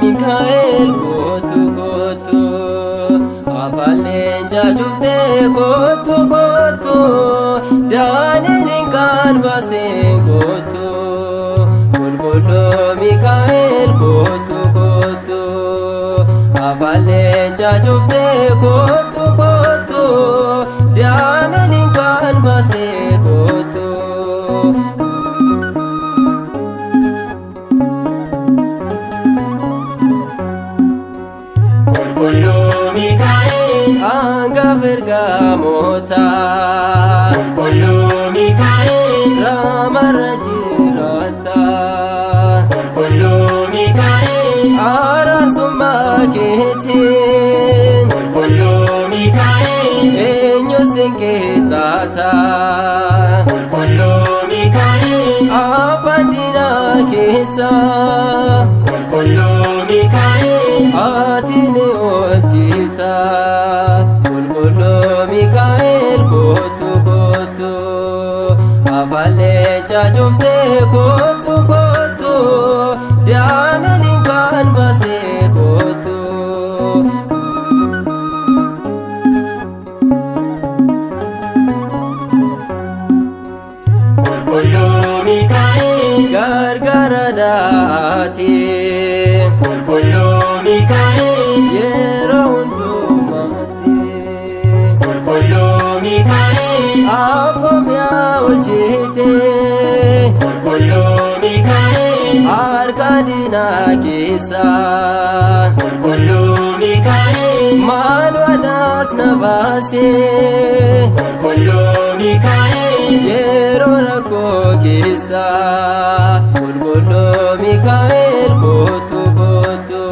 Mikael kotu kotu afalen jajufte kotu kotu Danielin kan baste kotu Kulkullo Mikael kotu kotu afalen jajufte kotu kotu Danielin kan baste kotu Kulkullu Mikael Anga bergamota Kulkullu Mikael Ramarajirata Kulkullu Mikael Ararsumma keetin Kulkullu Mikael Eenyu sinkitata Kulkullu Mikael Afandina keessa Kulkullu Mikael Atini oljita Kulkullu Mikael kotu kotu Afalen jajufte kotu kotu Danielin kan baste kotu Kulkullu Mikael Gargara daati Kulkullu Mikael Yeroo hundumaatti Kulkullu Mikael Afoomiyaa oljite Kulkullu Mikael Harka diinaa keessa Kulkullu Mikael Maal walaas na baase Kulkullu Mikael Yeroo rakkoo keessa Kulkullu Mikael kotu kotu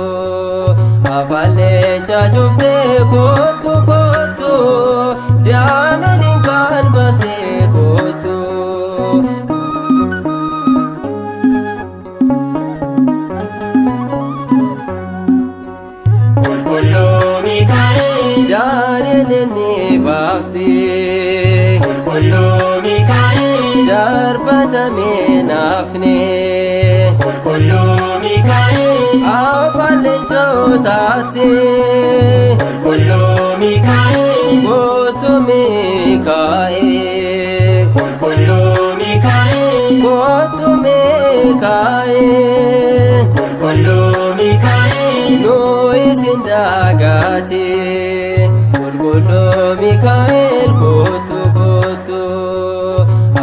Afalen jajufte kotu kotu Danielin kan baste kotu Kulkullu Mikael Danielin ni baafte Kulkullu Mikael Darbatame nafne Kulkullu Mikael Afalen jootaate Kulkullu Mikael Kotu Mikael Kulkullu Mikael Kotu Mikael Kulkullu Mikael Nu isin dagaate Kulkullu Mikael kotu kotu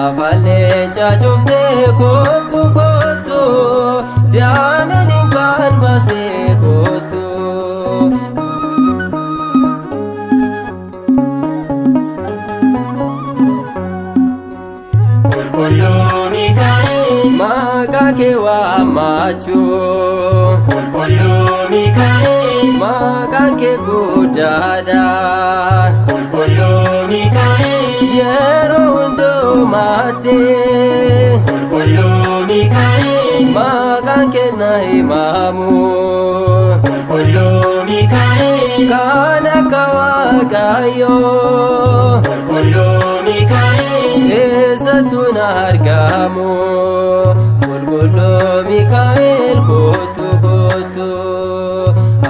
Afalen jajufte kotu kotu Danielin kan baste kotu Kulkullu Mikael Maqaa kee waammachuu Kulkullu Mikael Maqaan kee guddaadha Kulkullu Mikael Yeroo hundumaatti Kulkullu Mikael Maqaan kee na himamu Kulkullu Mikael Kan akka Waaqayyoo Kulkullu Mikael eessattu na argamu Kulkullu Mikael kotu kotu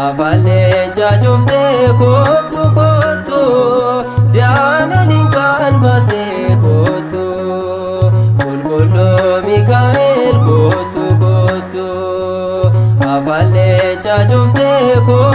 Afalen jajufte kotu kotu Danielin kan baste kotu Kulkullu Mikael kotu kotu Afalen jajufte kotu